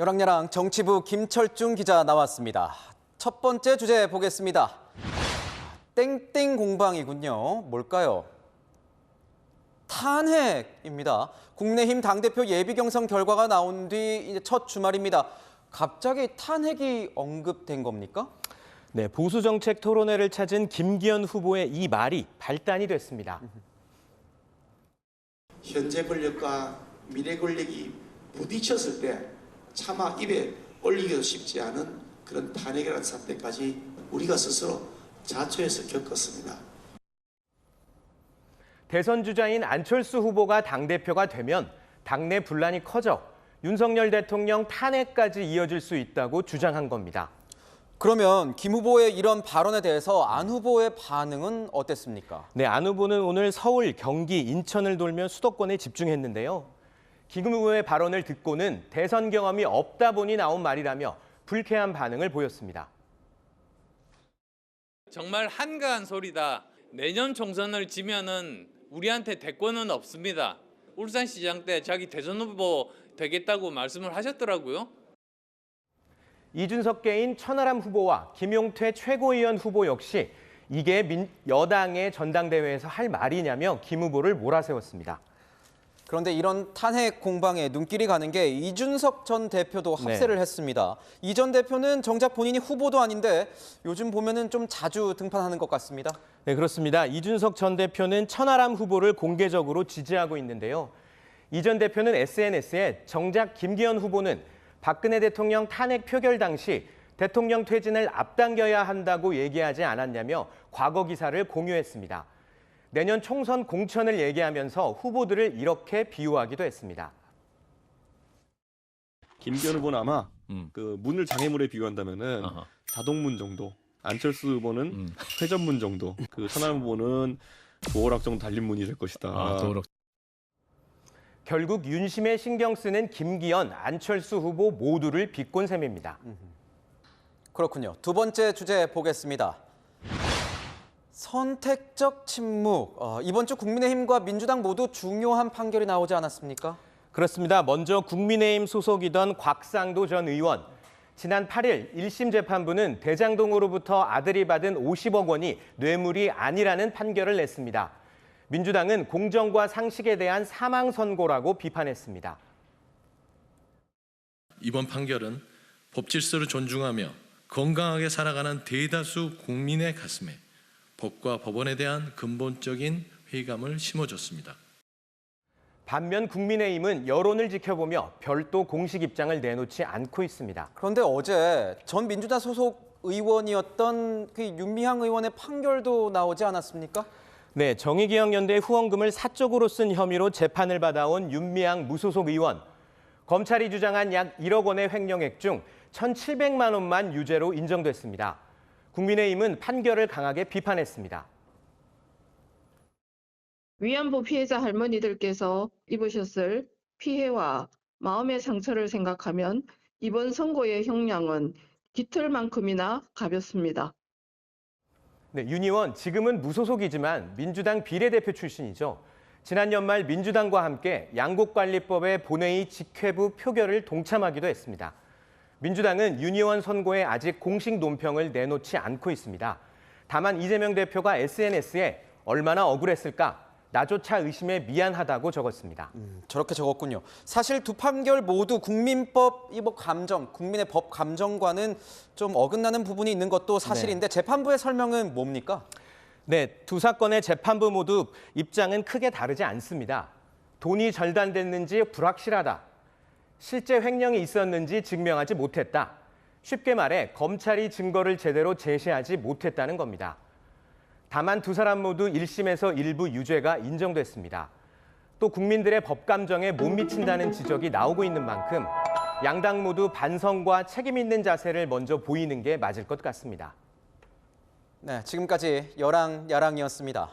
여랑야랑 정치부 김철중 기자 나왔습니다. 첫 번째 주제 보겠습니다. 땡땡 공방이군요. 뭘까요? 탄핵입니다. 국민의힘 당대표 예비경선 결과가 나온 뒤 이제 첫 주말입니다. 갑자기 탄핵이 언급된 겁니까? 네, 보수정책 토론회를 찾은 김기현 후보의 이 말이 발단이 됐습니다. 현재 권력과 미래 권력이 부딪혔을 때 차마 입에 올리기도 쉽지 않은 그런 탄핵이라는 사태까지 우리가 스스로 자초해서 겪었습니다. 대선 주자인 안철수 후보가 당대표가 되면 당내 분란이 커져 윤석열 대통령 탄핵까지 이어질 수 있다고 주장한 겁니다. 그러면 김 후보의 이런 발언에 대해서 안 후보의 반응은 어땠습니까? 네, 안 후보는 오늘 서울, 경기, 인천을 돌며 수도권에 집중했는데요. 김 후보의 발언을 듣고는 대선 경험이 없다 보니 나온 말이라며 불쾌한 반응을 보였습니다. 정말 한가한 소리다. 내년 총선을 지면은 우리한테 대권은 없습니다. 울산시장 때 자기 대선 후보 되겠다고 말씀을 하셨더라고요. 이준석계인 천하람 후보와 김용태 최고위원 후보 역시 이게 여당의 전당대회에서 할 말이냐며 김 후보를 몰아세웠습니다. 그런데 이런 탄핵 공방에 눈길이 가는 게 이준석 전 대표도 합세를 했습니다. 이 전 대표는 정작 본인이 후보도 아닌데 요즘 보면은 좀 자주 등판하는 것 같습니다. 네, 그렇습니다. 이준석 전 대표는 천하람 후보를 공개적으로 지지하고 있는데요. 이 전 대표는 SNS에 정작 김기현 후보는 박근혜 대통령 탄핵 표결 당시 대통령 퇴진을 앞당겨야 한다고 얘기하지 않았냐며 과거 기사를 공유했습니다. 내년 총선 공천을 얘기하면서 후보들을 이렇게 비유하기도 했습니다. 김기현 후보는 아마 그 문을 장애물에 비유한다면은 자동문 정도, 안철수 후보는 회전문 정도, 그 천하람 후보는 도어락 정도 달린 문이 될 것이다. 결국 윤심에 신경 쓰는 김기현, 안철수 후보 모두를 비꼰 셈입니다. 그렇군요. 두 번째 주제 보겠습니다. 선택적 침묵. 이번 주 국민의힘과 민주당 모두 중요한 판결이 나오지 않았습니까? 그렇습니다. 먼저 국민의힘 소속이던 곽상도 전 의원. 지난 8일 1심 재판부는 대장동으로부터 아들이 받은 50억 원이 뇌물이 아니라는 판결을 냈습니다. 민주당은 공정과 상식에 대한 사망 선고라고 비판했습니다. 이번 판결은 법 질서를 존중하며 건강하게 살아가는 대다수 국민의 가슴에 법과 법원에 대한 근본적인 회의감을 심어줬습니다. 반면 국민의힘은 여론을 지켜보며 별도 공식 입장을 내놓지 않고 있습니다. 그런데 어제 전 민주당 소속 의원이었던 그 윤미향 의원의 판결도 나오지 않았습니까? 네, 정의기억연대 후원금을 사적으로 쓴 혐의로 재판을 받아온 윤미향 무소속 의원. 검찰이 주장한 약 1억 원의 횡령액 중 1,700만 원만 유죄로 인정됐습니다. 국민의힘은 판결을 강하게 비판했습니다. 위안부 피해자 할머니들께서 입으셨을 피해와 마음의 상처를 생각하면 이번 선고의 형량은 깃털만큼이나 가볍습니다. 네, 윤 의원 지금은 무소속이지만 민주당 비례대표 출신이죠. 지난 연말 민주당과 함께 양곡관리법의 본회의 직회부 표결을 동참하기도 했습니다. 민주당은 윤 의원 선고에 아직 공식 논평을 내놓지 않고 있습니다. 다만 이재명 대표가 SNS에 얼마나 억울했을까? 나조차 의심에 미안하다고 적었습니다. 저렇게 적었군요. 사실 두 판결 모두 국민법 감정, 국민의 법 감정과는 좀 어긋나는 부분이 있는 것도 사실인데 재판부의 설명은 뭡니까? 네, 두 사건의 재판부 모두 입장은 크게 다르지 않습니다. 돈이 절단됐는지 불확실하다. 실제 횡령이 있었는지 증명하지 못했다. 쉽게 말해 검찰이 증거를 제대로 제시하지 못했다는 겁니다. 다만 두 사람 모두 1심에서 일부 유죄가 인정됐습니다. 또 국민들의 법 감정에 못 미친다는 지적이 나오고 있는 만큼 양당 모두 반성과 책임 있는 자세를 먼저 보이는 게 맞을 것 같습니다. 네, 지금까지 여랑야랑이었습니다.